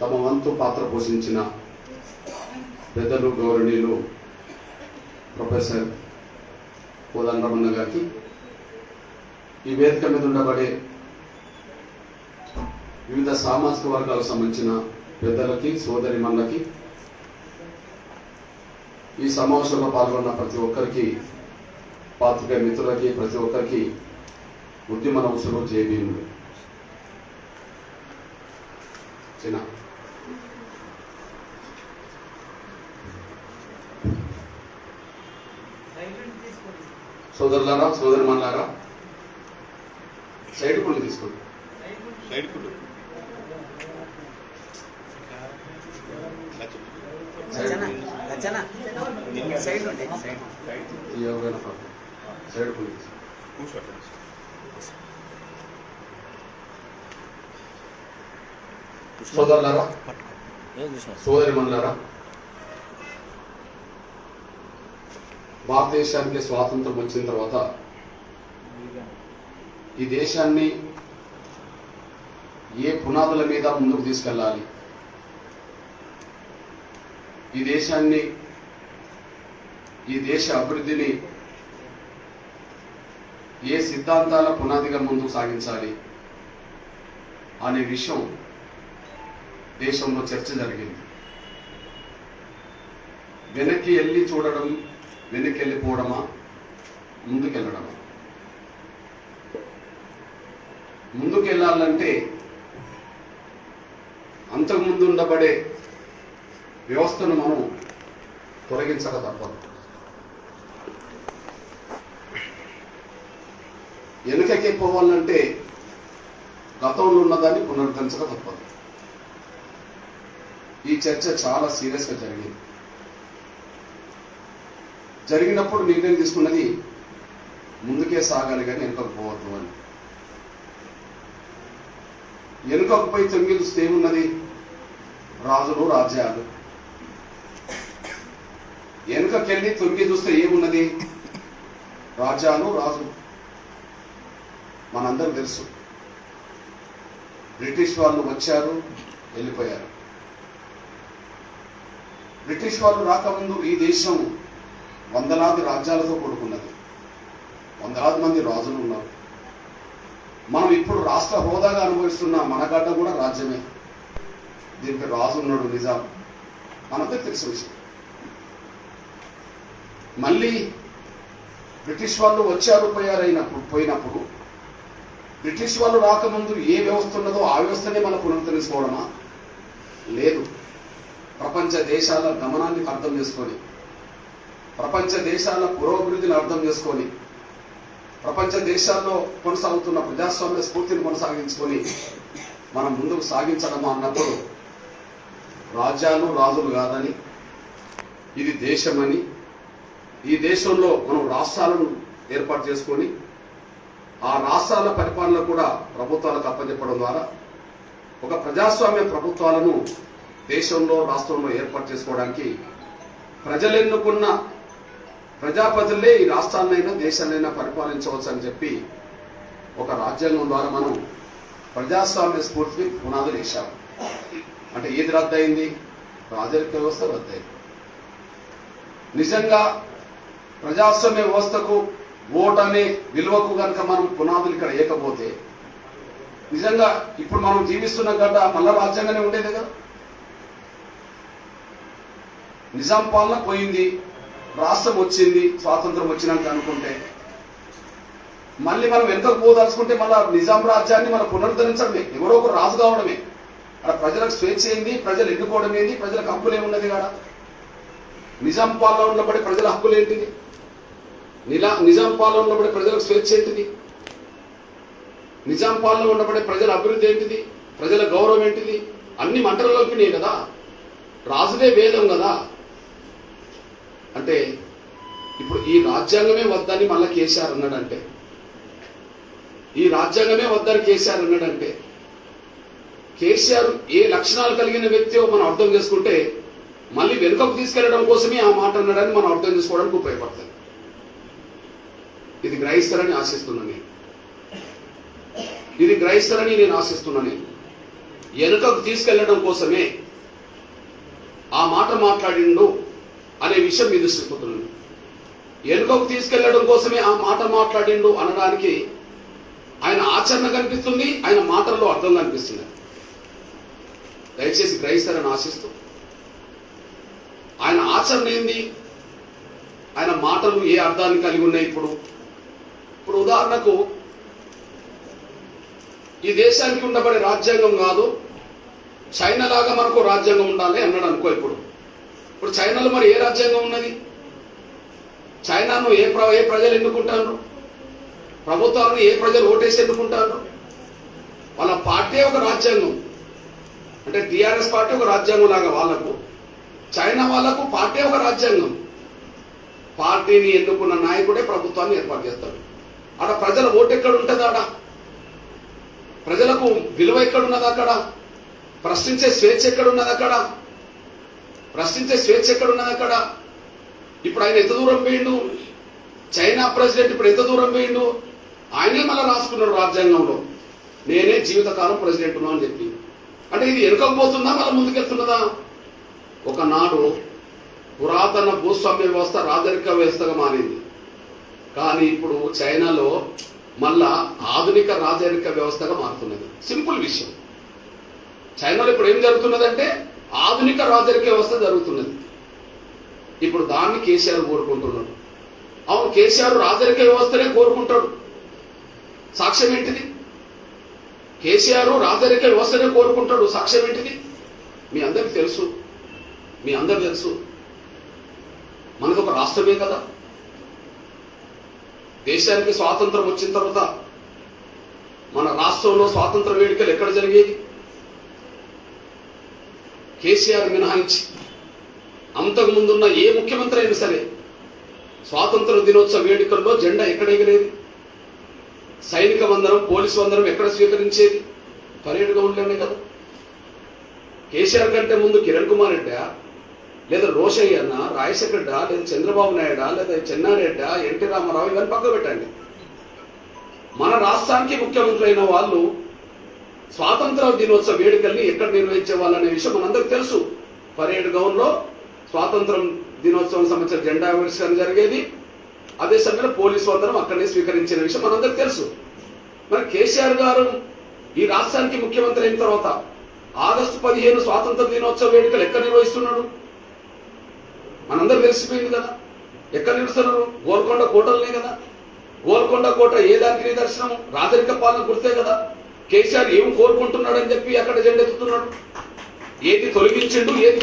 తమ వంతు పాత్ర పోషించిన పెద్దలు గౌరవనీయులు ప్రొఫెసర్ కోదండరమణ గారికి, ఈ వేదిక మీద ఉండబడే వివిధ సామాజిక వర్గాలకు సంబంధించిన పెద్దలకి, సోదరిమణులకి, ఈ సమావేశంలో పాల్గొన్న ప్రతి ఒక్కరికి, పాత్రికేయ మిత్రులకి, ప్రతి ఒక్కరికి ఉద్యమ నౌసులు జేబీములు. చిన్న సోదరులారా, సోదరిమణులారా, సైడ్ కొన్ని తీసుకోండి. సోదరులారా, సోదరిమణులారా, భారతదేశానికి స్వాతంత్రం వచ్చిన తర్వాత ఈ దేశాన్ని ఏ పునాదుల మీద ముందుకు తీసుకెళ్ళాలి, ఈ దేశ అభివృద్ధిని ఏ సిద్ధాంతాల పునాదిగా ముందుకు సాగించాలి అనే విషయం దేశంలో చర్చ జరిగింది. వెనక్కి వెళ్ళి చూడడం, వెనక్కి వెళ్ళిపోవడమా, ముందుకెళ్ళడమా? ముందుకెళ్ళాలంటే అంతకుముందు ఉండబడే వ్యవస్థను మనం తొలగించక తప్పదు. వెనుకకి పోవాలంటే గతంలో ఉన్నదాన్ని పునరుద్ధరించక తప్పదు. ఈ చర్చ చాలా సీరియస్గా జరిగినప్పుడు నిర్ణయం తీసుకున్నది ముందుకే సాగాలి కానీ వెనుకకు పోవద్దు అని. వెనుకకు పోయి తొంగి చూస్తే ఏమున్నది? రాజులు, రాజ్యాలు. వెనుకకెళ్ళి తొంగి చూస్తే ఏమున్నది? రాజ్యాలు, రాజులు. మనందరూ తెలుసు, బ్రిటిష్ వాళ్ళు వచ్చారు, వెళ్ళిపోయారు. బ్రిటిష్ వాళ్ళు రాకముందు ఈ దేశం వందలాది రాజ్యాలతో కూడుకున్నది, వందలాది మంది రాజులు ఉన్నారు. మనం ఇప్పుడు రాష్ట్ర హోదాగా అనుభవిస్తున్న మన గడ్డ కూడా రాజ్యమే. దీనికి రాజు ఉన్నాడు, నిజాం, మనందరికి తెలిసిన విషయం. మళ్ళీ బ్రిటిష్ వాళ్ళు వచ్చారు, పోయినప్పుడు బ్రిటిష్ వాళ్ళు రాకముందు ఏ వ్యవస్థ ఉన్నదో ఆ వ్యవస్థనే మనం పునరుద్ధరించుకోవడమా? లేదు. ప్రపంచ దేశాల గమనాన్ని అర్థం చేసుకొని, ప్రపంచ దేశాల పురోభివృద్ధిని అర్థం చేసుకొని, ప్రపంచ దేశాల్లో కొనసాగుతున్న ప్రజాస్వామ్య స్ఫూర్తిని కొనసాగించుకొని మనం ముందుకు సాగించడమా అన్నప్పుడు రాజ్యాలు, రాజులు కాదని, ఇది దేశమని, ఈ దేశంలో మనం రాష్ట్రాలను ఏర్పాటు చేసుకొని ఆ రాష్ట్రాల పరిపాలన కూడా ప్రభుత్వాలకు అప్పచెప్పడం ద్వారా ఒక ప్రజాస్వామ్య ప్రభుత్వాలను దేశంలో, రాష్ట్రంలో ఏర్పాటు చేసుకోవడానికి ప్రజలు ఎన్నుకున్న ప్రజాప్రతినిధులే ఈ రాష్ట్రాలనైనా దేశాన్నైనా పరిపాలించవచ్చు అని చెప్పి ఒక రాజ్యాంగం ద్వారా మనం ప్రజాస్వామ్య స్ఫూర్తికి పునాదులు వేశాము. అంటే ఏది రద్దయింది? రాజరిక వ్యవస్థ రద్దయింది. నిజంగా ప్రజాస్వామ్య వ్యవస్థకు, ఓటు అనే విలువకు కనుక మనం పునాదులు ఇక్కడ వేయకపోతే నిజంగా ఇప్పుడు మనం జీవిస్తున్న గడ్డ మళ్ళా రాజ్యాంగానే ఉండేది కదా. నిజాం పాలన పోయింది, రాష్ట్రం వచ్చింది స్వాతంత్రం వచ్చినాక అనుకుంటే, మళ్ళీ మనం వెనుకకు పోదలుచుకుంటే మళ్ళా నిజాం రాజ్యాన్ని మనం పునరుద్ధరించడమే, ఎవరో ఒకరు రాజు కావడమే. అక్కడ ప్రజలకు స్వేచ్ఛ ఏంది, ప్రజలు ఎన్నుకోవడం ఏంది, ప్రజలకు హక్కులు ఏమున్నది కాడ? నిజాం పాలన ఉన్నప్పుడే ప్రజల హక్కులు ఏంటిది? నిజాం పాలన ఉన్నప్పుడే ప్రజలకు స్వేచ్ఛ ఏంటిది? నిజాం పాలన ఉన్నప్పుడే ప్రజల అభివృద్ధి ఏంటిది? ప్రజల గౌరవం ఏంటిది? అన్ని మంటలు కలిపినాయి కదా. రాజుదే వేదం కదా. అంటే ఇప్పుడు ఈ రాజ్యాంగమే వద్దని మళ్ళా కేసీఆర్ అన్నాడంటే, ఈ రాజ్యాంగమే వద్దని కేసీఆర్ అన్నాడంటే, కేసీఆర్ ఏ లక్షణాలు కలిగిన వ్యక్తియో మనం అర్థం చేసుకుంటే మళ్ళీ వెనుకకు తీసుకెళ్లడం కోసమే ఆ మాట అన్నాడని మనం అర్థం చేసుకోవడానికి ఉపయోగపడుతుంది. ఇది గ్రహిస్తారని ఆశిస్తున్నాను నేను. వెనుకకు తీసుకెళ్లడం కోసమే ఆ మాట మాట్లాడిండు అనే విషయం మీ దృష్టికి పోతుంది. వెనుకకు తీసుకెళ్లడం కోసమే ఆ మాట మాట్లాడిండు అనడానికి ఆయన ఆచరణ కనిపిస్తుంది, ఆయన మాటల్లో అర్థం కనిపిస్తుంది. దయచేసి గ్రహిస్తారని ఆశిస్తూ, ఆయన ఆచరణ ఏంది, ఆయన మాటలు ఏ అర్థాన్ని కలిగి ఉన్నాయి. ఇప్పుడు ఉదాహరణకు ఈ దేశానికి ఉండబడే రాజ్యాంగం కాదు, చైనా లాగా మనకు రాజ్యాంగం ఉండాలి అన్నాడు అనుకో. ఇప్పుడు చైనాలో మరి ఏ రాజ్యాంగం ఉన్నది? చైనాను ఏ ప్రజలు ఎన్నుకుంటారు? ప్రభుత్వాలను ఏ ప్రజలు ఓటేసి ఎన్నుకుంటారు? వాళ్ళ పార్టీ ఒక రాజ్యాంగం, అంటే టిఆర్ఎస్ పార్టీ ఒక రాజ్యాంగం లాగా వాళ్ళకు, చైనా వాళ్లకు పార్టీ ఒక రాజ్యాంగం. పార్టీని ఎన్నుకున్న నాయకుడే ప్రభుత్వాన్ని ఏర్పాటు చేస్తాడు. ఆడ ప్రజల ఓటు ఎక్కడ ఉంటుంది? ఆడ ప్రజలకు విలువ ఎక్కడున్నది? అక్కడ ప్రశ్నించే స్వేచ్ఛ ఎక్కడున్నది? అక్కడ ఇప్పుడు ఆయన ఎంత దూరం పోయిండు? చైనా ప్రెసిడెంట్ ఇప్పుడు ఎంత దూరం పోయిండు? ఆయనే మళ్ళీ రాసుకున్నాడు రాజ్యాంగంలో, నేనే జీవితకాలం ప్రెసిడెంట్ ఉన్నా అని చెప్పి. అంటే ఇది వెనుకపోతుందా మళ్ళీ ముందుకెళ్తున్నదా? ఒకనాడు పురాతన భూస్వామ్య వ్యవస్థ రాజరిక వ్యవస్థగా మారింది, కానీ ఇప్పుడు చైనాలో మళ్ళా ఆధునిక రాజరిక వ్యవస్థగా మారుతున్నది. సింపుల్ విషయం. చైనాలో ఇప్పుడు ఏం జరుగుతున్నదంటే ఆధునిక రాజరిక వ్యవస్థ జరుగుతున్నది. ఇప్పుడు దాన్ని కేసీఆర్ కోరుకుంటున్నాడు. అవును, కేసీఆర్ రాజరిక వ్యవస్థనే కోరుకుంటాడు. సాక్ష్యం ఏంటిది? కేసీఆర్ రాజరిక వ్యవస్థనే కోరుకుంటాడు. సాక్ష్యం ఏంటిది? మీ అందరికి తెలుసు, మనది ఒక రాష్ట్రమే కదా. దేశానికి స్వాతంత్రం వచ్చిన తర్వాత మన రాష్ట్రంలో స్వాతంత్ర వేడుకలు ఎక్కడ జరిగేది? కేసీఆర్ మినహాయించి అంతకు ముందున్న ఏ ముఖ్యమంత్రి అయినా సరే స్వాతంత్ర దినోత్సవ వేడుకల్లో జెండా ఎక్కడ ఎగిరేది? సైనిక వందనం, పోలీసు వందనం ఎక్కడ స్వీకరించేది? పరేడ్ గ్రౌండ్లోనే కదా. కేసీఆర్ కంటే ముందు కిరణ్ కుమార్ రెడ్డా, లేదా రోషయ్య అన్న, రాజశేఖర్, లేదా చంద్రబాబు నాయుడా, లేదా చెన్నారెడ్డ, ఎన్టీ రామారావు, ఇవన్నీ పక్క పెట్టండి. మన రాష్ట్రానికి ముఖ్యమంత్రి అయిన వాళ్ళు స్వాతంత్ర దినోత్సవ వేడుకల్ని ఎక్కడ నిర్వహించే వాళ్ళనే విషయం మనందరికి తెలుసు. పరేడ్ గ్రౌండ్ లో స్వాతంత్రం దినోత్సవం సంబంధించిన జెండా ఆవిష్కరణ జరిగేది. అదే సమయంలో పోలీసు వందనం అక్కడనే స్వీకరించిన విషయం మనందరికి తెలుసు. మరి కేసీఆర్ గారు ఈ రాష్ట్రానికి ముఖ్యమంత్రి అయిన తర్వాత ఆగస్టు 15 స్వాతంత్ర దినోత్సవ వేడుకలు ఎక్కడ నిర్వహిస్తున్నాడు? మనందరూ తెలిసిపోయింది కదా. ఎక్కడ నిలుస్తున్నారు? గోల్కొండ కోటలనే కదా. గోల్కొండ కోట ఏ దానికి నిదర్శనం? రాజరిక పాలన గుర్తే కదా. కేసీఆర్ ఏం కోరుకుంటున్నాడు అని చెప్పి అక్కడ జెండా ఎత్తుతున్నాడు. ఏది తొలగించిండు, ఏది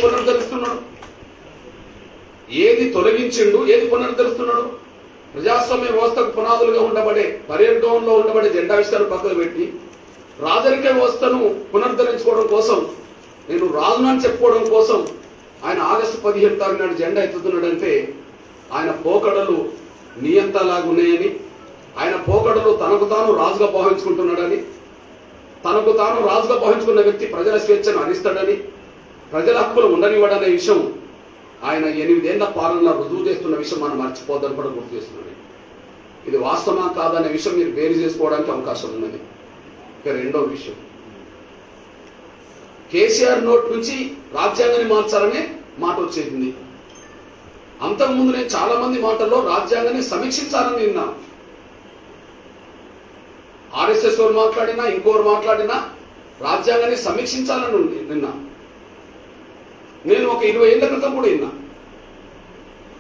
పునరుద్ధరిస్తున్నాడు? ప్రజాస్వామ్య వ్యవస్థకు పునాదులుగా ఉండబడే పరేడ్ గ్రౌండ్ లో ఉండబడే జెండావిష్కరణ పక్కకు పెట్టి రాజరిక వ్యవస్థను పునరుద్ధరించుకోవడం కోసం, నేను రాజునని చెప్పుకోవడం కోసం ఆయన ఆగస్టు 15 తారీఖు నాడు జెండా ఎత్తుతున్నాడంటే ఆయన పోకడలు నియంతలాగున్నాయని, ఆయన పోకడలు తనకు తాను రాజుగా భావించుకుంటున్నాడని, తనకు తాను రాజుగా భావించుకున్న వ్యక్తి ప్రజల స్వేచ్ఛను హరిస్తాడని, ప్రజల హక్కులు ఉండనివ్వడనే విషయం ఆయన 8 ఏళ్ల పాలనలో రుజువు చేస్తున్న విషయం మనం మర్చిపోద్దని కూడా గుర్తు చేస్తున్నాడు. ఇది వాస్తవమా కాదనే విషయం మీరు వేరు చేసుకోవడానికి అవకాశం ఉన్నది. ఇక రెండో విషయం, కేసీఆర్ నోట్ నుంచి రాజ్యాంగాన్ని మార్చాలనే మాట వచ్చేసింది. అంతకుముందు నేను చాలా మంది మాటల్లో రాజ్యాంగాన్ని సమీక్షించాలని విన్నాను. ఆర్ఎస్ఎస్ వారు మాట్లాడినా, ఇంకోరు మాట్లాడినా రాజ్యాంగాన్ని సమీక్షించాలని విన్నా. నేను ఒక 20 ఏళ్ల క్రితం కూడా విన్నా.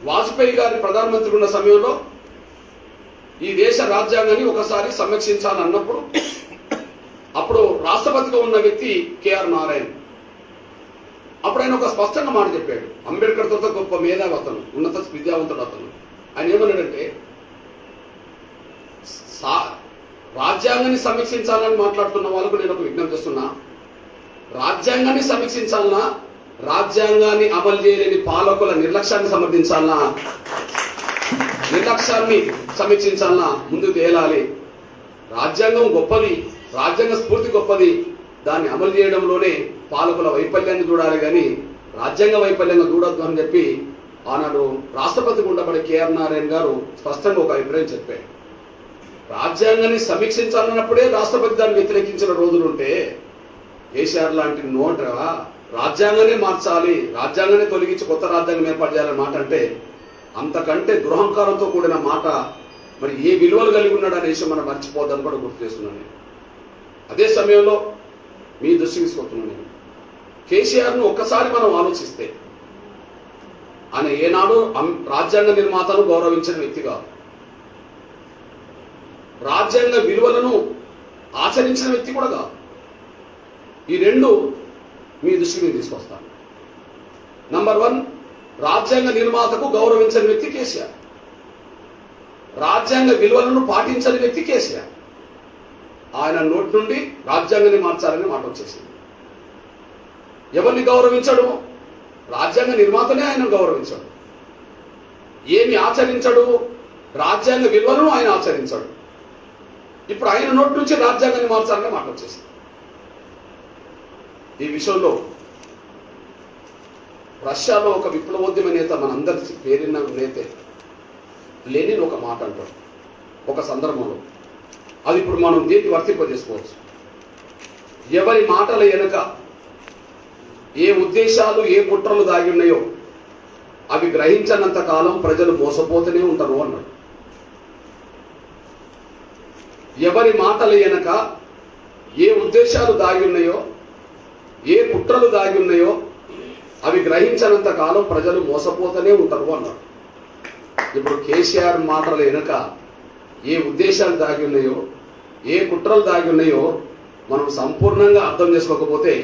వాజ్పేయి గారి ప్రధానమంత్రి ఉన్న సమయంలో ఈ దేశ రాజ్యాంగాన్ని ఒకసారి సమీక్షించాలన్నప్పుడు అప్పుడు రాష్ట్రపతిగా ఉన్న వ్యక్తి కేఆర్ నారాయణ్. అప్పుడు ఆయన ఒక స్పష్టంగా మాట చెప్పాడు. అంబేద్కర్ తో గొప్ప మేధావి అతను, ఉన్నత విద్యావంతుడు అతను. ఆయన ఏమన్నాడంటే, రాజ్యాంగాన్ని సమీక్షించాలని మాట్లాడుతున్న వాళ్ళకు నేను ఒక విజ్ఞప్తి చేస్తున్నా, రాజ్యాంగాన్ని సమీక్షించాలన్నా, రాజ్యాంగాన్ని అమలు చేయలేని పాలకుల నిర్లక్ష్యాన్ని సమర్థించాలన్నా, నిర్లక్ష్యాన్ని సమీక్షించాలన్నా ముందుకు తేలాలి. రాజ్యాంగం గొప్పది, రాజ్యాంగ స్ఫూర్తి గొప్పది, దాన్ని అమలు చేయడంలోనే పాలకుల వైఫల్యాన్ని చూడాలి కానీ రాజ్యాంగ వైఫల్యంగా చూడొద్దు అని చెప్పి ఆనాడు రాష్ట్రపతిగా ఉండబడే కేఆర్ నారాయణ గారు స్పష్టంగా ఒక అభిప్రాయం చెప్పారు. రాజ్యాంగాన్ని సమీక్షించాలన్నప్పుడే రాష్ట్రపతి దాన్ని వ్యతిరేకించిన రోజులుంటే కేసీఆర్ లాంటి నోట రాజ్యాంగానే మార్చాలి, రాజ్యాంగానే తొలగించి కొత్త రాజ్యాంగం ఏర్పాటు చేయాలనే మాట అంటే అంతకంటే దురహంకారంతో కూడిన మాట మరి ఏ విలువలు కలిగి ఉన్నాడు అనే విషయం మనం మర్చిపోద్దని కూడా గుర్తు చేస్తున్నాను నేను. అదే సమయంలో మీ దృష్టికి తీసుకొస్తున్నాను నేను. కేసీఆర్ను ఒక్కసారి మనం ఆలోచిస్తే ఆయన ఏనాడు రాజ్యాంగ నిర్మాతను గౌరవించిన వ్యక్తిగా, రాజ్యాంగ విలువలను ఆచరించిన వ్యక్తి కూడా కాదు. ఈ రెండు మీ దృష్టికి తీసుకొస్తాను. నంబర్ 1, రాజ్యాంగ నిర్మాతకు గౌరవించని వ్యక్తి కేసీఆర్, రాజ్యాంగ విలువలను పాటించని వ్యక్తి కేసీఆర్. ఆయన నోటి నుండి రాజ్యాంగాన్ని మార్చాలని మాట వచ్చేసింది. ఎవరిని గౌరవించడు? రాజ్యాంగ నిర్మాతనే ఆయన గౌరవించడు. ఏమి ఆచరించడు? రాజ్యాంగ విలువలను ఆయన ఆచరించడు. ఇప్పుడు ఆయన నోటి నుంచి రాజ్యాంగాన్ని మార్చాలని మాట వచ్చేసింది. ఈ విషయంలో రష్యాలో ఒక విప్లవోద్యమ నేత, మనందరి పేరిన నేతే లెనిన్ ఒక మాట అంటాడు ఒక సందర్భంలో. అది ఇప్పుడు మనం దీన్ని వర్తింపజేసుకోవచ్చు. ఎవరి మాటల వెనుక ఏ ఉద్దేశాలు, ఏ కుట్రలు దాగి ఉన్నాయో అవి గ్రహించనంత కాలం ప్రజలు మోసపోతూనే ఉంటారు అన్నాడు. ఎవరి మాటల వెనుక ఏ ఉద్దేశాలు దాగి ఉన్నాయో, ఏ కుట్రలు దాగి ఉన్నాయో అవి గ్రహించనంత కాలం ప్రజలు మోసపోతూనే ఉంటారు అన్నాడు. ఇప్పుడు కేసీఆర్ మాటల వెనుక ఏ ఉద్దేశాలు దాగి ఉన్నాయో, ఏ కుట్రలు దాగి ఉన్నాయో మనం సంపూర్ణంగా అర్థం చేసుకోకపోతే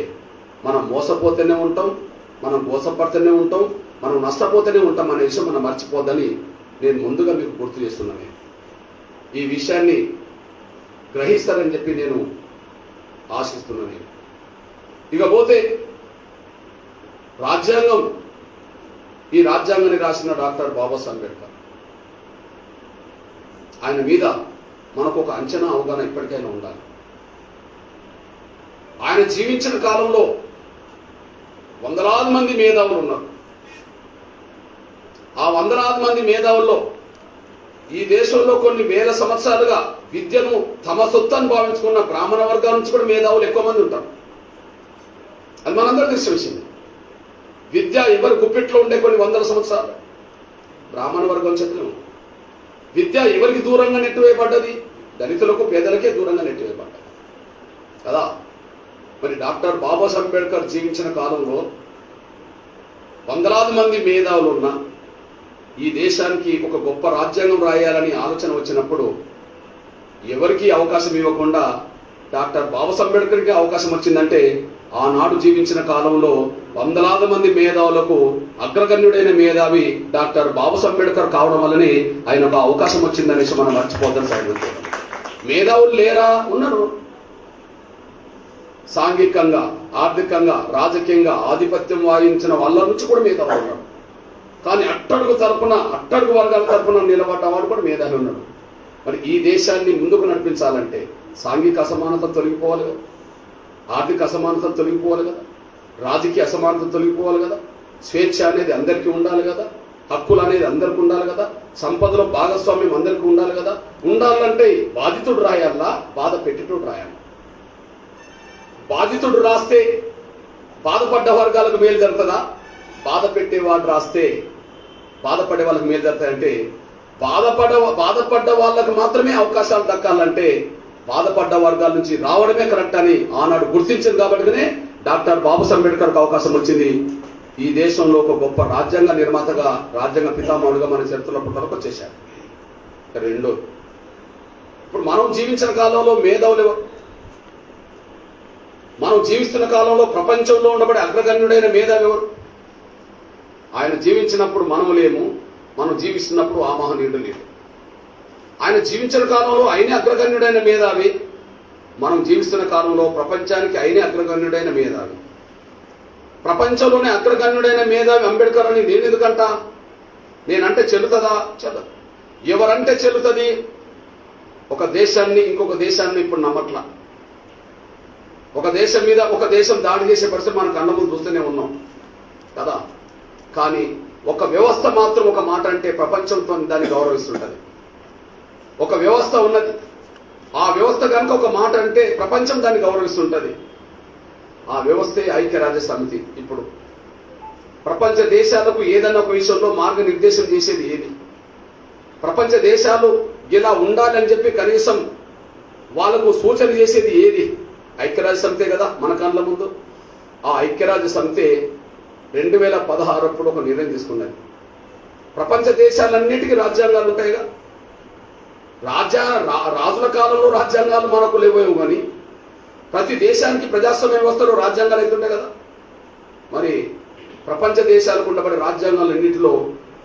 మనం మోసపోతూనే ఉంటాం, మనం మోసపడుతూనే ఉంటాం, మనం నష్టపోతూనే ఉంటాం అనే విషయం మనం మర్చిపోద్దని నేను ముందుగా మీకు గుర్తు చేస్తున్నాను. ఈ విషయాన్ని గ్రహిస్తారని చెప్పి నేను ఆశిస్తున్నాను. ఇకపోతే రాజ్యాంగం, ఈ రాజ్యాంగాన్ని రాసిన డాక్టర్ బాబాసాహెబ్ అంబేద్కర్, ఆయన మీద మనకు ఒక అంచనా, అవగాహన ఇప్పటికైనా ఉండాలి. ఆయన జీవించిన కాలంలో వందలాది మంది మేధావులు ఉన్నారు. ఆ వందలాది మంది మేధావుల్లో ఈ దేశంలో కొన్ని వేల సంవత్సరాలుగా విద్యను తమ సొత్తని భావించుకున్న బ్రాహ్మణ వర్గాల నుంచి కూడా మేధావులు ఎక్కువ మంది ఉంటారు. అది మనందరూ తెలిసిన విషయం. విద్య ఎవరి గుప్పిట్లో ఉండే కొన్ని వందల సంవత్సరాలు బ్రాహ్మణ వర్గం చేతిలో. విద్య ఎవరికి దూరంగా నెట్టివేయబడ్డది? దళితులకు, పేదలకే దూరంగా నెట్టివేయబడ్డది కదా. మరి డాక్టర్ బాబాసాహెబ్ అంబేద్కర్ జీవించిన కాలంలో వందలాది మంది మేధావులు ఉన్న ఈ దేశానికి ఒక గొప్ప రాజ్యాంగం రాయాలని ఆలోచన వచ్చినప్పుడు ఎవరికి అవకాశం ఇవ్వకుండా డాక్టర్ బాబాసాహెబ్ అంబేద్కర్కి అవకాశం వచ్చిందంటే ఆనాడు జీవించిన కాలంలో వందలాది మంది మేధావులకు అగ్రగణ్యుడైన మేధావి డాక్టర్ బాబాసాహెబ్ అంబేద్కర్ కావడం వల్లనే ఆయనకు అవకాశం వచ్చిందనేసి మనం మర్చిపోద్దాం. సాయంత్రం మేధావులు లేరా? ఉన్నారు. సాంఘికంగా, ఆర్థికంగా, రాజకీయంగా ఆధిపత్యం వాయించిన వాళ్ళ నుంచి కూడా మేధావులు ఉన్నారు. కానీ అట్టడుగు వర్గాల తరఫున నిలబడ్డవాడు కూడా మేధావి ఉన్నాడు. మరి ఈ దేశాన్ని ముందుకు నడిపించాలంటే సాంఘిక అసమానత తొలగిపోవాలి కదా, ఆర్థిక అసమానత తొలగిపోవాలి కదా, రాజకీయ అసమానత తొలగిపోవాలి కదా, స్వేచ్ఛ అనేది అందరికీ ఉండాలి కదా, హక్కులు అనేది అందరికీ ఉండాలి కదా, సంపదలో భాగస్వామ్యం అందరికీ ఉండాలి కదా. ఉండాలంటే బాధితుడు రాయాలా, బాధ పెట్టేటోడు రాయాలి. బాధితుడు రాస్తే బాధపడ్డ వర్గాలకు మేలు జరుగుతుందా? బాధ పెట్టేవాడు రాస్తే బాధపడే వాళ్ళకి మేలు జరుగుతాయంటే బాధపడ్డ వాళ్ళకు మాత్రమే అవకాశాలు దక్కాలంటే బాధపడ్డ వర్గాల నుంచి రావడమే కరెక్ట్ అని ఆనాడు గుర్తించింది. కాబట్టినే డాక్టర్ బాబాసాహెబ్ అంబేద్కర్కి అవకాశం వచ్చింది. ఈ దేశంలో ఒక గొప్ప రాజ్యాంగ నిర్మాతగా, రాజ్యాంగ పితామహుడుగా మన చరిత్రలో పుట్టలకు వచ్చేశారు. రెండో, ఇప్పుడు మనం జీవించిన కాలంలో మేధావులు, మనం జీవిస్తున్న కాలంలో ప్రపంచంలో ఉండబడే అగ్రగణ్యుడైన మేధావి ఎవరు? ఆయన జీవించినప్పుడు మనం లేము, మనం జీవిస్తున్నప్పుడు ఆ మహనీయుడు లేడు. ఆయన జీవించిన కాలంలో ఆయనే అగ్రగణ్యుడైన మేధావి, మనం జీవిస్తున్న కాలంలో ప్రపంచానికి ఆయనే అగ్రగణ్యుడైన మేధావి. ప్రపంచంలోనే అగ్రగణ్యుడైన మేధావి అంబేద్కర్ అని నేను ఎందుకంటా? నేనంటే చెల్లుతుందా? చెల్లదు. ఎవరంటే చెల్లుతుంది? ఒక దేశాన్ని ఇంకొక దేశాన్ని ఇప్పుడు నమ్మట్లా. ఒక దేశం మీద ఒక దేశం దాడి చేసే పరిస్థితి మనం కళ్ళ ముందు చూస్తూనే ఉన్నాం కదా. కానీ ఒక వ్యవస్థ మాత్రం ఒక మాట అంటే ప్రపంచంతో దాన్ని గౌరవిస్తుంటది. ఒక వ్యవస్థ ఉన్నది, ఆ వ్యవస్థ కనుక ఒక మాట అంటే ప్రపంచం దాన్ని గౌరవిస్తుంటది. ఆ వ్యవస్థే ఐక్యరాజ్య సమితి. ఇప్పుడు ప్రపంచ దేశాలకు ఏదన్నా ఒక విషయంలో మార్గనిర్దేశం చేసేది ఏది? ప్రపంచ దేశాలు ఇలా ఉండాలని చెప్పి కనీసం వాళ్ళకు సూచన చేసేది ఏది? ఐక్యరాజ్య సమితే కదా మన కళ్ళ ముందు. ఆ ఐక్యరాజ్య సమితి 2016 అప్పుడు ఒక నిర్ణయం తీసుకున్నది. ప్రపంచ దేశాలన్నిటికీ రాజ్యాంగాలు ఉంటాయిగా. రాజుల కాలంలో రాజ్యాంగాలు మనకు లేవేమో కానీ ప్రతి దేశానికి ప్రజాస్వామ్య వ్యవస్థలో రాజ్యాంగాలు అయితే ఉంటాయి కదా. మరి ప్రపంచ దేశాలకు ఉండబడే రాజ్యాంగాలన్నింటిలో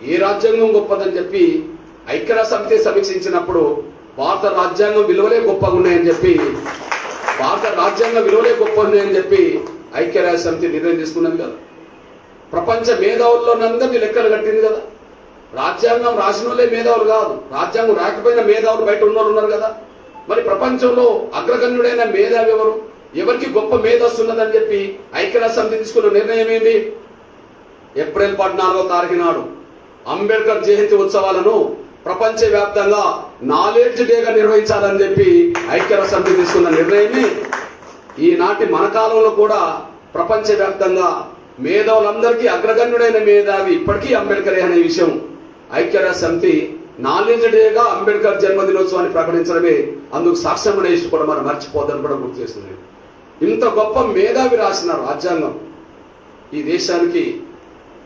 ఏ రాజ్యాంగం గొప్పదని చెప్పి ఐక్యరాజ్య సమితి సమీక్షించినప్పుడు భారత రాజ్యాంగం విలువలే గొప్పగా ఉన్నాయని చెప్పి ఐక్యరాజ్య సమితి నిర్ణయం తీసుకున్నది కదా. ప్రపంచ మేధావుల్లోనందరినీ లెక్కలు కట్టింది కదా. రాజ్యాంగం రాసిన వాళ్ళే మేధావులు కాదు, రాజ్యాంగం రాకపోయిన మేధావులు బయట ఉన్నోళ్ళు ఉన్నారు కదా. మరి ప్రపంచంలో అగ్రగణ్యుడైన మేధావి ఎవరు? ఎవరికి గొప్ప మేధస్సు ఉన్నదని చెప్పి ఐక్యరాజ్య సమితి తీసుకున్న నిర్ణయం ఏంటి? ఏప్రిల్ 14వ తారీఖు నాడు అంబేద్కర్ జయంతి ఉత్సవాలను ప్రపంచవ్యాప్తంగా నాలెడ్జ్ డేగా నిర్వహించాలని చెప్పి ఐక్యరాజ్య సమితి తీసుకున్న నిర్ణయమే ఈనాటి మన కాలంలో కూడా ప్రపంచవ్యాప్తంగా మేధావులందరికీ అగ్రగణ్యుడైన మేధావి ఇప్పటికీ అంబేద్కర్ అనే విషయం ఐక్యరాజ్య సమితి నాలెడ్జ్ డేగా అంబేద్కర్ జన్మదినోత్సవాన్ని ప్రకటించడమే అందుకు సాక్ష్యం అనేసి కూడా మనం మర్చిపోద్దని కూడా గుర్తు చేస్తుంది. ఇంత గొప్ప మేధావి రాసిన రాజ్యాంగం ఈ దేశానికి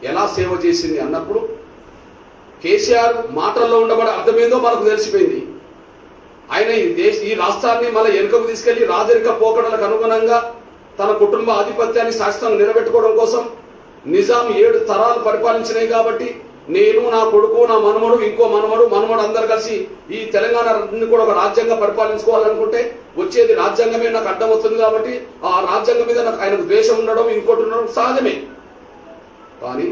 ఎలా సేవ చేసింది అన్నప్పుడు కేసీఆర్ మాటల్లో ఉండబడే అర్థమేందో మనకు తెలిసిపోయింది. ఆయన ఈ రాష్ట్రాన్ని మళ్ళీ వెనుకకు తీసుకెళ్లి రాజరిక పోకడలకు అనుగుణంగా తన కుటుంబ ఆధిపత్యాన్ని శాశ్వతంగా నిలబెట్టుకోవడం కోసం నిజాం 7 తరాలు పరిపాలించినాయి కాబట్టి నేను, నా కొడుకు, నా మనమడు, ఇంకో మనమడు అందరు కలిసి ఈ తెలంగాణని కూడా ఒక రాజ్యాంగం పరిపాలించుకోవాలనుకుంటే వచ్చేది రాజ్యాంగమే నాకు అడ్డం వస్తుంది కాబట్టి ఆ రాజ్యాంగం మీద నాకు ఆయనకు ద్వేషం ఉండడం ఇంకోటి ఉండడం సహజమే. కానీ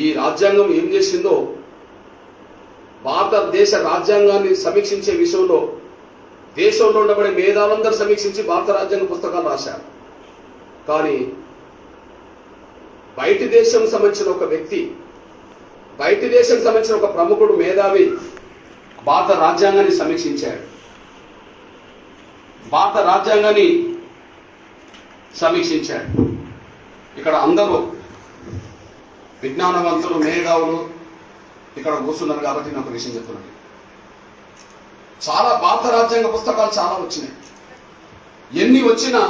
ఈ రాజ్యాంగం ఏం చేసిందో భారతదేశ రాజ్యాంగాన్ని సమీక్షించే విషయంలో దేశంలో ఉండబడే మేధావులందరూ సమీక్షించి భారత రాజ్యాంగ పుస్తకాలు రాశారు. కానీ బయటి దేశం సంబంధించిన ఒక వ్యక్తి, బయటి దేశం సంబంధించిన ఒక ప్రముఖుడు మేధావి భారత రాజ్యాంగాన్ని సమీక్షించాడు. భారత రాజ్యాంగాన్ని సమీక్షించాడు. ఇక్కడ అందరూ విజ్ఞానవంతులు, మేధావులు ఇక్కడ కూర్చున్నారు కాబట్టి నేను ఒక విషయం చెప్తున్నాను. చాలా భారత రాజ్యాంగ పుస్తకాలు చాలా వచ్చినాయి. ఎన్ని వచ్చినా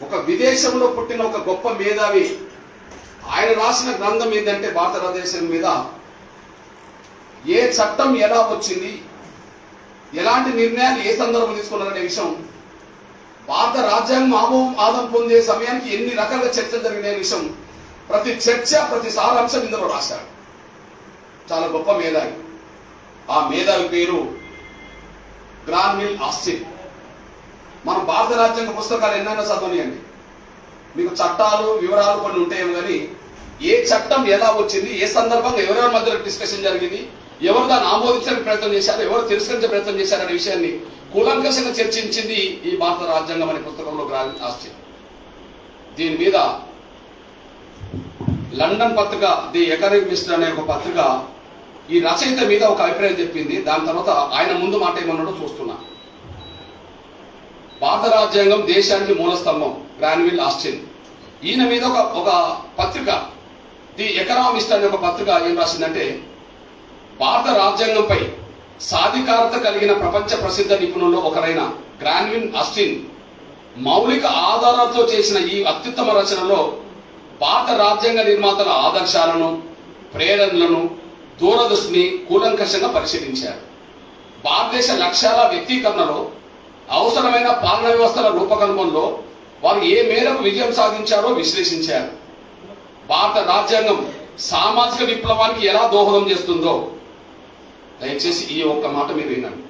ఒక విదేశంలో పుట్టిన ఒక గొప్ప మేధావి ఆయన రాసిన గ్రంథం ఏంటంటే భారతదేశం మీద ఏ చట్టం ఎలా వచ్చింది, ఎలాంటి నిర్ణయాలు ఏ సందర్భం తీసుకున్నారనే విషయం, భారత రాజ్యాంగం ఆదం పొందే సమయానికి ఎన్ని రకాల చర్చలు జరిగిన విషయం, ప్రతి చర్చ, ప్రతి సారాంశం ఇందులో రాశారు. చాలా గొప్ప మేధావి. ఆ మేధావి పేరు గ్రాన్విల్ ఆస్టిన్. మనం భారత రాజ్యాంగ పుస్తకాలు ఎన్నైనా చదవనియండి, మీకు చట్టాలు వివరాలు కొన్ని ఉంటాయేమో కానీ ఏ చట్టం ఎలా వచ్చింది, ఏ సందర్భంగా ఎవరెవరి మధ్యలో డిస్కషన్ జరిగింది, ఎవరు దాన్ని ఆమోదించడానికి ప్రయత్నం చేశారు, ఎవరు తిరస్కరించే ప్రయత్నం చేశారనే విషయాన్ని కూలంకషంగా చర్చించింది ఈ భారత రాజ్యాంగం అనే పుస్తకంలో గ్రాన్విల్ ఆస్టిన్. దీని మీద లండన్ పత్రిక ది ఎకనామిస్ట్ అనే ఒక పత్రిక ఈ రచయిత మీద ఒక అభిప్రాయం చెప్పింది. దాని తర్వాత ఆయన ముందు మాట ఏమన్నాడో చూస్తున్నా. భారత రాజ్యాంగం దేశానికి మూలస్తంభం గ్రాన్విల్ ఆస్టిన్. ఈయన మీద ఒక పత్రిక ది ఎకనామిస్ట్ అనే ఒక పత్రిక ఏం రాసిందంటే, భారత రాజ్యాంగంపై సాధికారత కలిగిన ప్రపంచ ప్రసిద్ధ నిపుణుల్లో ఒకరైన గ్రాన్విల్ ఆస్టిన్ మౌలిక ఆధారాలతో చేసిన ఈ అత్యుత్తమ రచనలో భారత రాజ్యాంగ నిర్మాతల ఆదర్శాలను, ప్రేరణలను, దూరదృష్టిని కూలంకషంగా పరిశీలించారు. భారతదేశ లక్ష్యాల వ్యక్తీకరణలో, అవసరమైన పాలన వ్యవస్థల రూపకల్పనలో వారు ఏ మేరకు విజయం సాధించారో విశ్లేషించారు. భారత రాజ్యాంగం సామాజిక విప్లవానికి ఎలా దోహదం చేస్తుందో, దయచేసి ఈ ఒక్క మాట మీరు వినండి.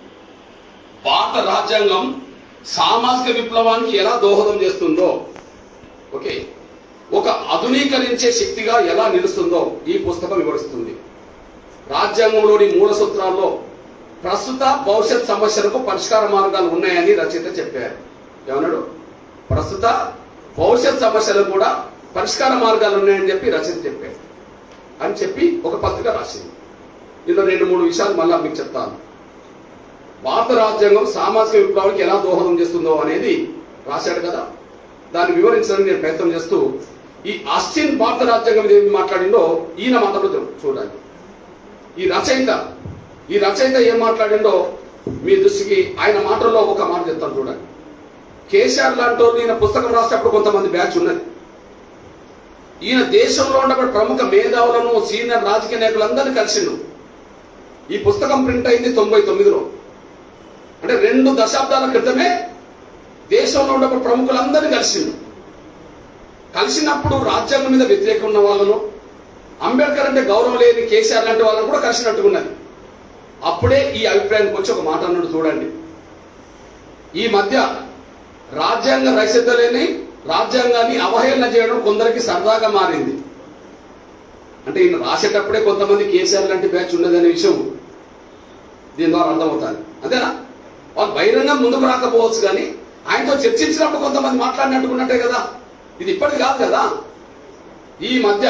భారత రాజ్యాంగం సామాజిక విప్లవానికి ఎలా దోహదం చేస్తుందో, ఓకే, ఒక ఆధునీకరించే శక్తిగా ఎలా నిలుస్తుందో ఈ పుస్తకం వివరిస్తుంది. రాజ్యాంగంలోని మూల సూత్రాల్లో ప్రస్తుత భవిష్యత్ సమస్యలకు పరిష్కార మార్గాలు ఉన్నాయని రచయిత చెప్పారు. ఏమన్నాడు? ప్రస్తుత భవిష్యత్ సమస్యలకు కూడా పరిష్కార మార్గాలు ఉన్నాయని చెప్పి రచయిత చెప్పారు అని చెప్పి ఒక పత్రిక రాసింది. ఇందులో 2-3 విషయాలు మళ్ళా మీకు చెప్తాను. భారత రాజ్యాంగం సామాజిక విప్లవానికి ఎలా దోహదం చేస్తుందో అనేది రాశాడు కదా, దాన్ని వివరించడానికి నేను ప్రయత్నం చేస్తూ ఈ ఆస్టిన్ భారత రాజ్యాంగం ఏమి మాట్లాడిండో ఈయన మాటలు చూడండి. ఈ రచయిత ఏం మాట్లాడిండో మీ దృష్టికి ఆయన మాటల్లో ఒక మాట చెప్తాను చూడండి. కేసీఆర్ లాంటి వాళ్ళు ఈయన పుస్తకం రాసేటప్పుడు కొంతమంది బ్యాచ్ ఉన్నది. ఈయన దేశంలో ఉన్న ప్రముఖ మేధావులను సీనియర్ రాజకీయ నాయకులందరినీ కలిసిండు. ఈ పుస్తకం ప్రింట్ అయింది 99లో, అంటే 2 దశాబ్దాల క్రితమే దేశంలో ఉన్న ప్రముఖులందరినీ కలిసినప్పుడు రాజ్యాంగం మీద వ్యతిరేకం ఉన్న వాళ్ళను, అంబేద్కర్ అంటే గౌరవం లేని కేసీఆర్ లాంటి వాళ్ళని కూడా కలిసినట్టుకున్నది. అప్పుడే ఈ అభిప్రాయానికి వచ్చి ఒక మాట అన్నాడు చూడండి. ఈ మధ్య రాజ్యాంగ రచయితలేని రాజ్యాంగాన్ని అవహేళన చేయడం కొందరికి సరదాగా మారింది. అంటే ఈయన రాసేటప్పుడే కొంతమంది కేసీఆర్ లాంటి బ్యాచ్ ఉన్నదనే విషయం దీని ద్వారా అర్థమవుతుంది. అంతేనా? వాళ్ళు బహిరంగం ముందుకు రాకపోవచ్చు, కానీ ఆయనతో చర్చించినప్పుడు కొంతమంది మాట్లాడినట్టుకున్నట్టే కదా. ఇది ఇప్పటిది కాదు కదా. ఈ మధ్య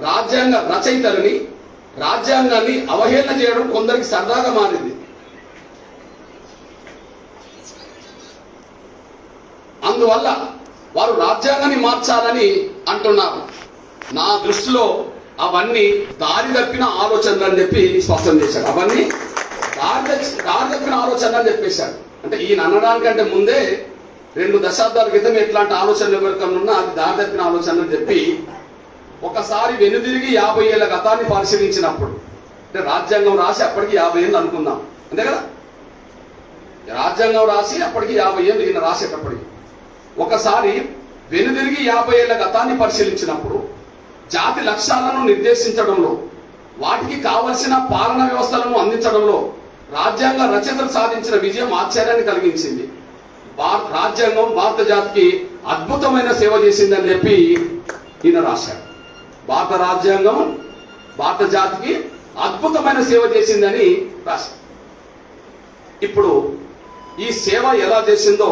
రాజ్యాంగ రచయితలని రాజ్యాంగాన్ని అవహేళన చేయడం కొందరికి సరదాగా మారింది. అందువల్ల వారు రాజ్యాంగాన్ని మార్చాలని అంటున్నారు. నా దృష్టిలో అవన్నీ దారి తప్పిన ఆలోచనలు అని చెప్పి స్పష్టం చేశాడు. అవన్నీ దారి తప్పిన ఆలోచనలు అని చెప్పేశాడు. అంటే ఈయన అనడానికంటే ముందే 2 దశాబ్దాల క్రితం ఎట్లాంటి ఆలోచనలు ఎవరికన్నా అది దారి తప్పిన ఆలోచన అని చెప్పి ఒకసారి వెనుదిరిగి 50 ఏళ్ల గతాన్ని పరిశీలించినప్పుడు, అంటే రాజ్యాంగం రాసి అప్పటికి 50 ఏళ్ళు అనుకుందాం, అంతే కదా. రాజ్యాంగం రాసి అప్పటికి 50 ఏళ్ళు ఈయన రాసేటప్పటికి ఒకసారి వెనుదిరిగి 50 ఏళ్ల గతాన్ని పరిశీలించినప్పుడు జాతి లక్ష్యాలను నిర్దేశించడంలో, వాటికి కావలసిన పాలన వ్యవస్థలను అందించడంలో రాజ్యాంగ రచయితలు సాధించిన విజయం ఆశ్చర్యాన్ని కలిగించింది. రాజ్యాంగం భారత జాతికి అద్భుతమైన సేవ చేసిందని చెప్పి ఈయన రాశాడు. భారత రాజ్యాంగం భారత జాతికి అద్భుతమైన సేవ చేసిందని రాశాడు. ఇప్పుడు ఈ సేవ ఎలా చేసిందో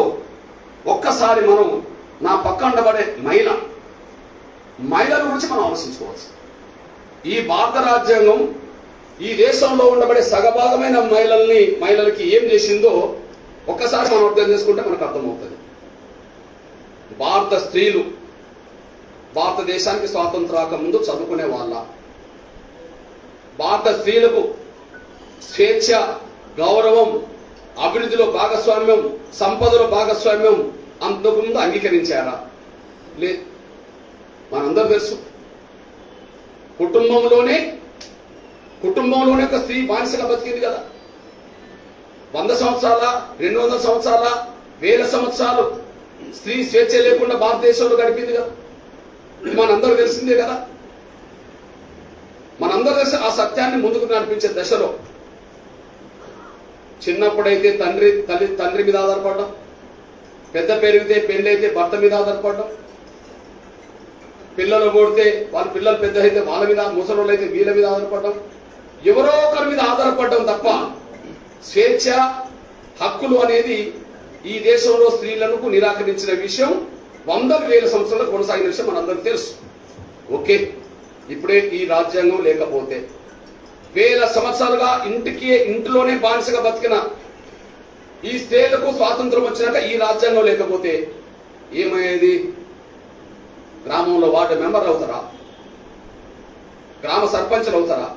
ఒక్కసారి మనం నా పక్క ఉండబడే మహిళల గురించి మనం ఆలోచించుకోవచ్చు. ఈ భారత రాజ్యాంగం ఈ దేశంలో ఉండబడే సగభాగమైన మహిళలకి ఏం చేసిందో ఒక్కసారి మనం అర్థం చేసుకుంటే మనకు అర్థమవుతుంది. భారత స్త్రీలు భారతదేశానికి స్వాతంత్రం రాకముందు చదువుకునే వాళ్ళ, భారత స్త్రీలకు స్వేచ్ఛ, గౌరవం, అభివృద్ధిలో భాగస్వామ్యం, సంపదలో భాగస్వామ్యం అంతకుముందు అంగీకరించారా? లేదు. మనందరూ తెలుసు, కుటుంబంలోనే ఒక స్త్రీ బానిసగా బతికింది కదా. 100 సంవత్సరాల, 200 సంవత్సరాల, 1000 సంవత్సరాలు స్త్రీ స్వేచ్ఛ లేకుండా భారతదేశంలో గడిపింది కదా. ఇది మనందరూ తెలిసిందే కదా. మనందరూ తెలిసి ఆ సత్యాన్ని ముందుకు నడిపించే దశలో చిన్నప్పుడైతే తండ్రి మీద ఆధారపడడం, పెద్ద పెరిగితే పెళ్ళైతే భర్త మీద ఆధారపడడం, పిల్లలు కొడితే వాళ్ళ పిల్లలు పెద్ద అయితే వాళ్ళ మీద, ముసలోళ్ళు అయితే వీళ్ళ మీద ఆధారపడడం, ఎవరో ఒకరి మీద ఆధారపడడం తప్ప స్వేచ్ఛ, హక్కులు అనేది ఈ దేశంలో స్త్రీలకు నిరాకరించిన విషయం 100,000 సంవత్సరాలు కొనసాగిన విషయం మనందరికీ తెలుసు. ఓకే, ఇప్పుడే ఈ రాజ్యాంగం లేకపోతే 1000 సంవత్సరాలుగా ఇంటిలోనే బానిసగా బతికిన ఈ స్త్రీలకు స్వాతంత్రం వచ్చినాక ఈ రాజ్యాంగం లేకపోతే ఏమయ్యేది? గ్రామంలో వార్డు మెంబర్లు అవుతారా? గ్రామ సర్పంచ్లు అవుతారా?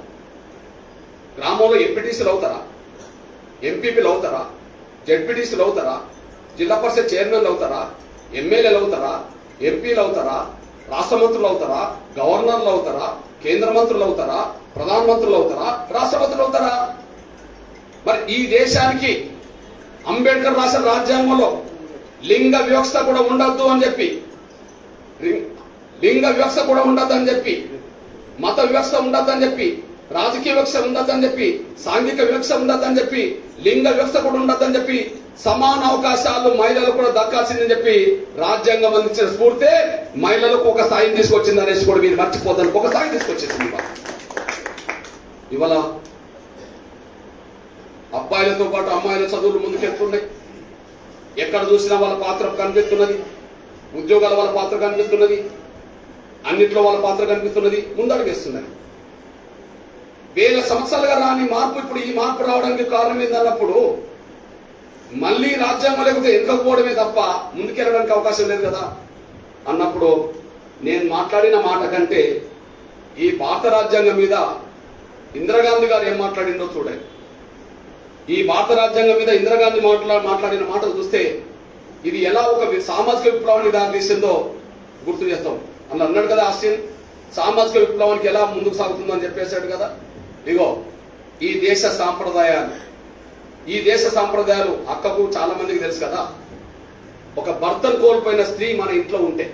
గ్రామంలో ఎంపీటీసీలు అవుతారా? ఎంపీపీలు అవుతారా? జెడ్పీటీసీలు అవుతారా? జిల్లా పరిషత్ చైర్మన్లు అవుతారా? ఎమ్మెల్యేలు అవుతారా? ఎంపీలు అవుతారా? రాష్ట్ర మంత్రులు అవుతారా? గవర్నర్లు అవుతారా? కేంద్ర మంత్రులు అవుతారా? ప్రధానమంత్రులు అవుతారా? రాష్ట్రపతులు అవుతారా? మరి ఈ దేశానికి అంబేద్కర్ రాసిన రాజ్యాంగంలో లింగ వివక్ష కూడా ఉండద్దు అని చెప్పి, మత వివక్ష ఉండద్దని చెప్పి, రాజకీయ వివక్ష ఉండద్దని చెప్పి, సాంఘిక వివక్ష ఉండద్దని చెప్పి, లింగ వివక్ష కూడా ఉండద్దని చెప్పి, సమాన అవకాశాలు మహిళలకు కూడా దక్కాల్సిందని చెప్పి రాజ్యాంగం అందించిన స్ఫూర్తే మహిళలకు ఒక స్థాయిని తీసుకొచ్చింది అనేసి కూడా మీరు మర్చిపోతాను. ఒక స్థాయి తీసుకొచ్చేసింది. ఇవాళ అబ్బాయిలతో పాటు అమ్మాయిల చదువులు ముందుకెళ్తున్నాయి. ఎక్కడ చూసినా వాళ్ళ పాత్ర కనిపిస్తున్నది, ఉద్యోగాల వాళ్ళ పాత్ర కనిపిస్తున్నది, అన్నిట్లో వాళ్ళ పాత్ర కనిపిస్తున్నది, ముందడుగేస్తున్నది. 1000 సంవత్సరాలుగా రాని మార్పు ఇప్పుడు ఈ మార్పు రావడానికి కారణం ఏందన్నప్పుడు మళ్ళీ రాజ్యాంగం లేకపోతే ఎన్నుకోకపోవడమే తప్ప ముందుకెళ్ళడానికి అవకాశం లేదు కదా అన్నప్పుడు నేను మాట్లాడిన మాట కంటే ఈ భారత రాజ్యాంగం మీద ఇందిరాగాంధీ గారు ఏం మాట్లాడిందో చూడండి. ఈ భారత రాజ్యాంగం మీద ఇందిరాగాంధీ మాట్లాడిన మాటలు చూస్తే ఇది ఎలా ఒక సామాజిక విప్లవానికి దారితీసిందో గుర్తు చేస్తాం. అలా అన్నాడు కదా ఆస్టిన్, సామాజిక విప్లవానికి ఎలా ముందుకు సాగుతుందని చెప్పేశాడు కదా. ఇగో ఈ దేశ సాంప్రదాయాలు అక్కకు చాలా మందికి తెలుసు కదా. ఒక భర్తను కోల్పోయిన స్త్రీ మన ఇంట్లో ఉంటే,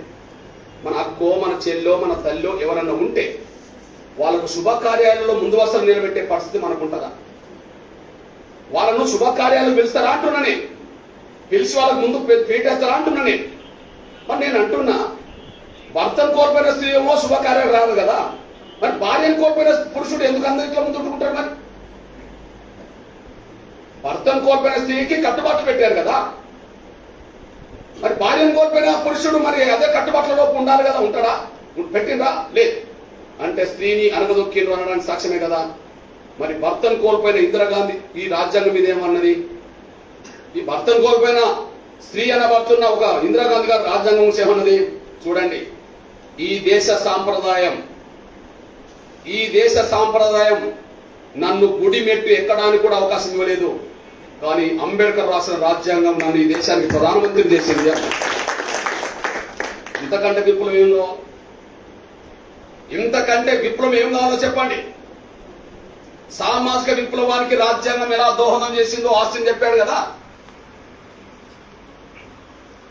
మన అక్కో మన చెల్లో మన తల్లో ఎవరన్నా ఉంటే వాళ్ళకు శుభకార్యాలలో ముందు వరుసలు నిలబెట్టే పరిస్థితి మనకు ఉంటుందా? వాళ్ళను శుభకార్యాలు పిలుస్తారా అంటున్నా నేను, పిలిచి వాళ్ళకు ముందు పీటేస్తారా అంటున్నా నేను. మరి నేను అంటున్నా, భర్తను కోల్పోయిన స్త్రీ ఏమో శుభకార్యాలు రాదు కదా, మరి భార్యను కోల్పోయిన పురుషుడు ఎందుకు అందరిలో ముందు ఉంటుకుంటాడు? మరి భర్తను కోల్పోయిన స్త్రీకి కట్టుబాట్లు పెట్టారు కదా, మరి భార్యను కోల్పోయిన పురుషుడు మరి అదే కట్టుబాట్లలో ఉండాలి కదా, ఉంటాడా? పెట్టిందా? లేదు. అంటే స్త్రీని అనగదొక్కిండ్రు అనడానికి సాక్ష్యమే కదా. మరి భర్తను కోల్పోయిన ఇందిరాగాంధీ ఈ రాజ్యాంగం మీద ఏమన్నది? ఈ భర్తను కోల్పోయిన స్త్రీ అనబడుతున్న ఒక ఇందిరాగాంధీ గారు రాజ్యాంగం ఏమన్నది చూడండి. ఈ దేశ సాంప్రదాయం నన్ను గుడి మెట్టు ఎక్కడానికి కూడా అవకాశం ఇవ్వలేదు, కానీ అంబేద్కర్ రాసిన రాజ్యాంగం నన్ను ఈ దేశానికి ప్రధానమంత్రి చేసింది. ఇంతకంటే విప్లవం ఏం కావాలి? ఇంతకంటే విప్లవం ఏం కావాలో చెప్పండి. సామాజిక విప్లవానికి రాజ్యాంగం ఎలా దోహదం చేసిందో ఆస్టిన్ చెప్పాడు కదా.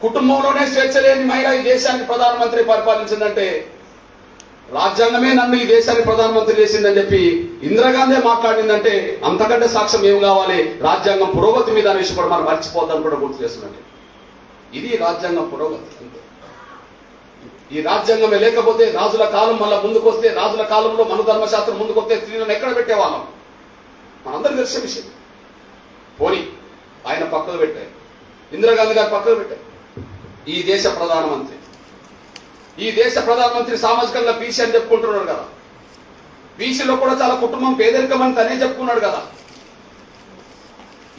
కుటుంబంలోనే స్వేచ్ఛ లేని మహిళ ఈ దేశానికి ప్రధానమంత్రి పరిపాలించిందంటే రాజ్యాంగమే నన్ను ఈ దేశానికి ప్రధానమంత్రి చేసిందని చెప్పి ఇందిరాగాంధీ మాట్లాడిందంటే అంతకంటే సాక్ష్యం ఏం కావాలి? రాజ్యాంగం పురోగతి మీద అనేసి మనం మర్చిపోద్దని కూడా గుర్తు చేస్తున్నట్టు. ఇది రాజ్యాంగం పురోగతి. అంతే. ఈ రాజ్యాంగమే లేకపోతే రాజుల కాలం మళ్ళా ముందుకు వస్తే, రాజుల కాలంలో మన ధర్మశాస్త్రం ముందుకు వస్తే స్త్రీలను ఎక్కడ పెట్టేవాళ్ళం? మనందరికీ తెలిసిన విషయం. పోనీ ఆయన పక్కకు పెట్టారు, ఇందిరాగాంధీ గారు పక్కకు పెట్టారు. ఈ దేశ ప్రధానమంత్రి సామాజికంగా బీసీ అని చెప్పుకుంటున్నాడు కదా. బీసీలో కూడా చాలా కుటుంబం పేదరికం అని తనే చెప్పుకున్నాడు కదా.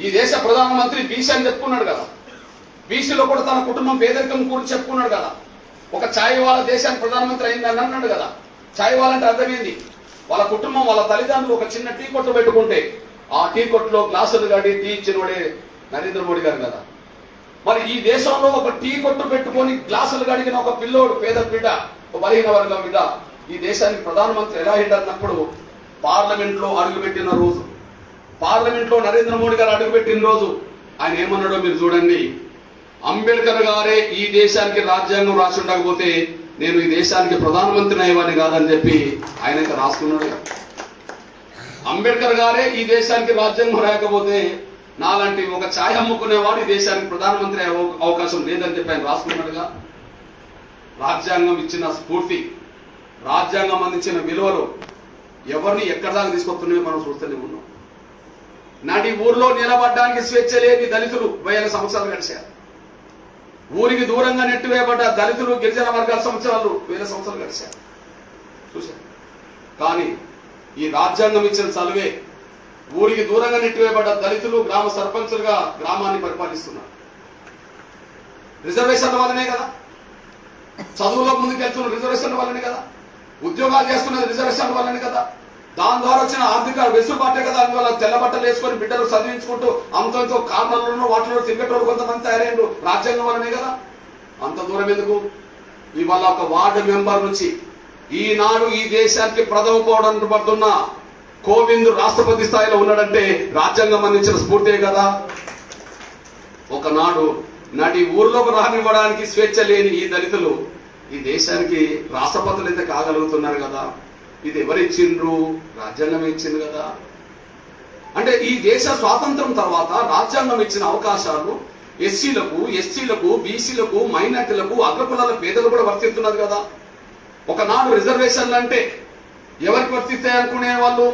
ఈ దేశ ప్రధానమంత్రి బీసీ అని చెప్పుకున్నాడు కదా. బీసీలో కూడా తన కుటుంబం పేదరికం గురించి చెప్పుకున్నాడు కదా. ఒక ఛాయ్ వాళ్ళ దేశానికి ప్రధానమంత్రి అయింది అని అన్నాడు కదా. ఛాయ్ వాళ్ళంటే అర్థమైంది, వాళ్ళ కుటుంబం వాళ్ళ తల్లిదండ్రులు ఒక చిన్న టీ కొట్టు పెట్టుకుంటే ఆ టీ కొట్టులో గ్లాసులు గడి టీ ఇచ్చినోడే నరేంద్ర మోడీ గారు కదా. మరి ఈ దేశంలో ఒక టీ కొట్టు పెట్టుకొని గ్లాసులు గడిగిన ఒక పిల్లోడు, పేద బిడ్డ, ఒక బలహీన వర్గం బిడ్డ ఈ దేశానికి ప్రధానమంత్రి ఎలా అయిందన్నప్పుడు పార్లమెంట్లో అడుగుపెట్టిన రోజు, పార్లమెంట్లో నరేంద్ర మోడీ గారు అడుగుపెట్టిన రోజు ఆయన ఏమన్నాడో మీరు చూడండి. అంబేద్కర్ గారే ఈ దేశానికి రాజ్యాంగం రాసి ఉండకపోతే నేను ఈ దేశానికి ప్రధానమంత్రిని అయ్యేవాడిని కాదని చెప్పి ఆయన రాసుకున్నాడు. అంబేద్కర్ గారే ఈ దేశానికి రాజ్యాంగం రాయకపోతే నాలాంటి ఒక ఛాయ్ అమ్ముకునేవాడు ఈ దేశానికి ప్రధానమంత్రి అయ్యే అవకాశం లేదని చెప్పి ఆయన రాసుకున్నాడుగా. రాజ్యాంగం ఇచ్చిన స్ఫూర్తి, రాజ్యాంగం అందించిన విలువలు ఎవరిని ఎక్కడి దాకా తీసుకొస్తున్నాయో మనం చూస్తూనే ఉన్నాం. నాటి ఊర్లో నిలబడడానికి స్వేచ్ఛ లేని దళితులు 1000 సంవత్సరాలు గడిచారు. ఊరికి దూరంగా నెట్టివేయబడ్డ దళితులు, గిరిజన వర్గాల సంవత్సరాలు 1000 సంవత్సరాలు గడిచారు చూశారు. కానీ ఈ రాజ్యాంగం ఇచ్చిన చలువే ఊరికి దూరంగా నెట్టివేయబడ్డ దళితులు గ్రామ సర్పంచులుగా గ్రామాన్ని పరిపాలిస్తున్నారు. రిజర్వేషన్ల వల్లనే కదా, చదువులో ముందుకెళ్తున్న రిజర్వేషన్ల వల్లనే కదా, ఉద్యోగాలు చేస్తున్నది రిజర్వేషన్ల వల్లనే కదా, దాని ద్వారా వచ్చిన ఆర్థిక వెసులుబాటే కదా. అందువల్ల తెల్ల బట్టలు వేసుకొని బిడ్డలు చదివించుకుంటూ అంతో కార్నర్లను వాటిలో తిరిగేటోళ్ళు కొంతమంది తయారైండు రాజ్యాంగం వల్లనే కదా. అంత దూరం ఎందుకు? ఇవాళ ఒక వార్డు మెంబర్ నుంచి ఈనాడు ఈ దేశానికి ప్రథమ పౌరుడు పడుతున్న కోవింద్ రాష్ట్రపతి స్థాయిలో ఉన్నాడంటే రాజ్యాంగం అందించిన స్ఫూర్తే కదా. ఒకనాడు నాటి ఊర్లోకి రానివ్వడానికి స్వేచ్ఛ లేని ఈ దళితులు ఈ దేశానికి రాష్ట్రపతులు అయితే కాగలుగుతున్నారు కదా. ఇది ఎవరిచ్చిండ్రు? రాజ్యాంగం ఇచ్చింది కదా. అంటే ఈ దేశ స్వాతంత్రం తర్వాత రాజ్యాంగం ఇచ్చిన అవకాశాలు ఎస్సీలకు, ఎస్టీలకు, బీసీలకు, మైనార్టీలకు, అగ్రకులాల పేదలు కూడా వర్తిస్తున్నది కదా. ఒకనాడు రిజర్వేషన్లు అంటే ఎవరికి వర్తిస్తాయి అనుకునే వాళ్ళు?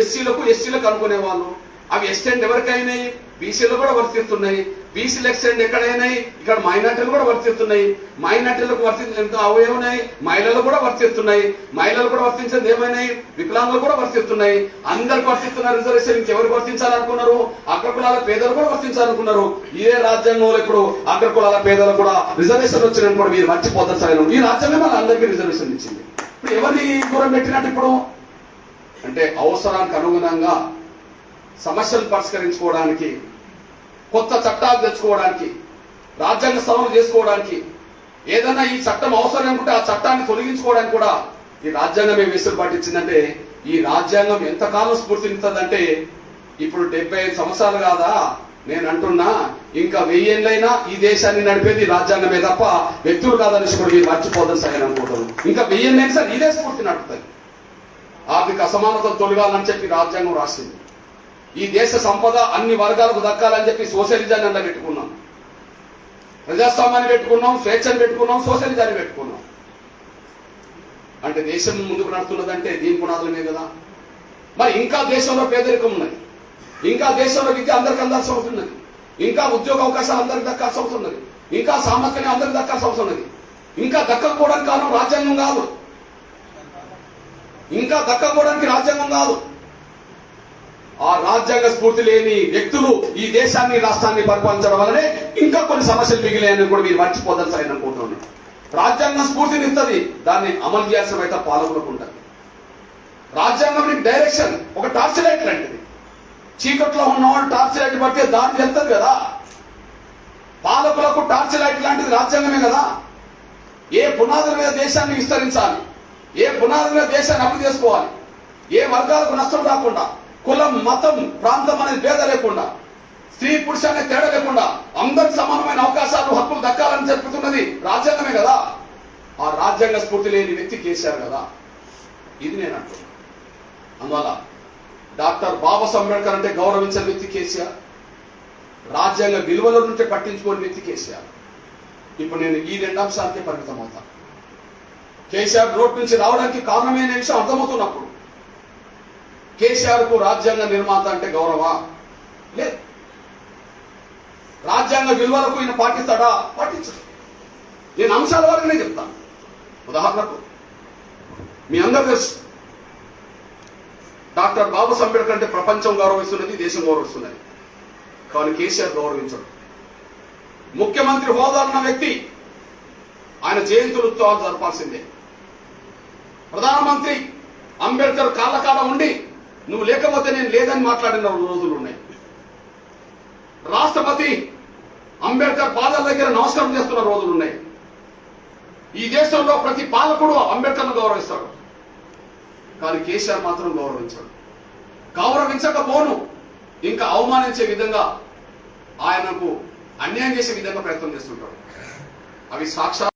ఎస్సీలకు అనుకునే వాళ్ళు. అవి ఎక్స్టెండ్ ఎవరికైనాయి? బీసీలు కూడా వర్తిస్తున్నాయి, బీసీలు ఎక్స్టెండ్ ఎక్కడైనాయి, ఇక్కడ మైనార్టీలు కూడా వర్తిస్తున్నాయి. మైనార్టీలకు వర్తించ అవయవున్నాయి, మహిళలు కూడా వర్తిస్తున్నాయి. మహిళలు కూడా వర్తించేది ఏమైనాయి, వికలాంగులు కూడా వర్తిస్తున్నాయి. అందరికి వర్తిస్తున్న రిజర్వేషన్ ఇంకెవరికి వర్తించాలనుకున్నారు? అగ్రకులాల పేదలు కూడా వర్తించాలనుకున్నారు. ఇదే రాజ్యాంగంలో ఇప్పుడు అగ్రకులాల పేదలు కూడా రిజర్వేషన్ వచ్చినప్పుడు కూడా మీరు మర్చిపోతారు. సరైన ఈ రాజ్యాంగం మన అందరికీ రిజర్వేషన్ ఇచ్చింది. ఇప్పుడు ఎవరిని దూరం పెట్టినట్టు ఇప్పుడు అంటే అవసరానికి అనుగుణంగా సమస్యలు పరిష్కరించుకోవడానికి, కొత్త చట్టాలు తెచ్చుకోవడానికి, రాజ్యాంగ సవరణ చేసుకోవడానికి, ఏదైనా ఈ చట్టం అవసరం అనుకుంటే ఆ చట్టాన్ని తొలగించుకోవడానికి కూడా ఈ రాజ్యాంగం ఏం వెసులుబాటు ఇచ్చిందంటే, ఈ రాజ్యాంగం ఎంతకాలం స్ఫూర్తినిస్తుందంటే ఇప్పుడు 75 సంవత్సరాలు కాదా నేను అంటున్నా, ఇంకా 1000 ఏళ్ళైనా ఈ దేశాన్ని నడిపేది రాజ్యాంగమే తప్ప వ్యక్తులు కాదని కూడా మీరు మర్చిపోదని సరైన అనుకుంటారు. ఇంకా 1000 ఏళ్ళైనా సార్ ఇదే స్ఫూర్తి నడుపుతుంది. ఆర్థిక అసమానతలు తొలగాలని చెప్పి రాజ్యాంగం రాసింది. ఈ దేశ సంపద అన్ని వర్గాలకు దక్కాలని చెప్పి సోషలిజాన్ని అలా పెట్టుకున్నాం, ప్రజాస్వామ్యాన్ని పెట్టుకున్నాం, స్వేచ్ఛను పెట్టుకున్నాం, సోషలిజాన్ని పెట్టుకున్నాం. అంటే దేశం ముందుకు నడుతున్నదంటే దీని పునాదులనే కదా. మరి ఇంకా దేశంలో పేదరికం ఉన్నది, ఇంకా దేశంలో విద్య అందరికి అందాల్సి అవుతున్నది, ఇంకా ఉద్యోగ అవకాశాలు అందరికి దక్కాల్సి అవుతున్నది, ఇంకా సామర్థ్యం అందరికి దక్కాల్సి అవుతున్నది. ఇంకా దక్కకపోవడానికి కారణం రాజ్యాంగం కాదు, ఇంకా దక్కకపోవడానికి రాజ్యాంగం కాదు. ఆ రాజ్యాంగ స్ఫూర్తి లేని వ్యక్తులు ఈ దేశాన్ని రాష్ట్రాన్ని పరిపాలించడం వల్లనే ఇంకా కొన్ని సమస్యలు మిగిలినాయని కూడా మీరు మర్చిపోదని సరైన అనుకుంటున్నాను. రాజ్యాంగం స్ఫూర్తిని ఇస్తుంది, దాన్ని అమలు చేయాల్సిన అయితే పాలకులకు ఉంటుంది. రాజ్యాంగం డైరెక్షన్ ఒక టార్చ్ లైట్ లాంటిది. చీకట్లో ఉన్నవాళ్ళు టార్చ్ లైట్ పడితే దారి వెళ్తుంది కదా. పాలకులకు టార్చ్ లైట్ లాంటిది రాజ్యాంగమే కదా. ఏ పునాదుల మీద దేశాన్ని విస్తరించాలి, ఏ పునాదుల మీద దేశాన్ని అభివృద్ధి చేసుకోవాలి, ఏ వర్గాలకు నష్టం రాకుండా, కులం మతం ప్రాంతం అనేది భేద లేకుండా, స్త్రీ పురుష అనే తేడా లేకుండా అందరికి సమానమైన అవకాశాలు హక్కులు దక్కాలని చెప్పుతున్నది రాజ్యాంగమే కదా. ఆ రాజ్యాంగ స్ఫూర్తి లేని వ్యక్తి కేసీఆర్ కదా. ఇది నేను అంటున్నా. అందువల్ల డాక్టర్ బాబాసాహెబ్ అంబేద్కర్ అంటే గౌరవించిన వ్యక్తి కేసీఆర్, రాజ్యాంగ విలువల నుండి పట్టించుకోని వ్యక్తి కేసీఆర్. ఇప్పుడు నేను ఈ 2 అంశాలకే పరిమితం అవుతాను. కేసీఆర్ రోడ్ నుంచి రావడానికి కారణమైన విషయం అర్థమవుతున్నప్పుడు కేసీఆర్ కు రాజ్యాంగ నిర్మాత అంటే గౌరవా? లేదు. రాజ్యాంగ విలువలకు ఈయన పాటిస్తాడా? పాటించడు. నేను అంశాల వరకునే చెప్తాను. ఉదాహరణకు మీ అందరూ తెలుసు, డాక్టర్ బాబాసాహెబ్ అంబేద్కర్ అంటే ప్రపంచం గౌరవిస్తున్నది, దేశం గౌరవిస్తున్నది. కానీ కేసీఆర్ గౌరవించడు. ముఖ్యమంత్రి హోదా ఉన్న వ్యక్తి ఆయన జయంతులు ఉత్సవాలు జరపాల్సిందే. ప్రధానమంత్రి అంబేద్కర్ కాళ్ళ కాడ ఉండి నువ్వు లేకపోతే నేను లేదని మాట్లాడిన రోజులు ఉన్నాయి. రాష్ట్రపతి అంబేద్కర్ పాదాల దగ్గర నమస్కారం చేస్తున్న రోజులు ఉన్నాయి. ఈ దేశంలో ప్రతి పాలకుడు అంబేద్కర్ను గౌరవిస్తాడు. కానీ కేసీఆర్ మాత్రం గౌరవించాడు. గౌరవించకపోను ఇంకా అవమానించే విధంగా, ఆయనకు అన్యాయం చేసే విధంగా ప్రయత్నం చేస్తుంటాడు. అవి సాక్షాత్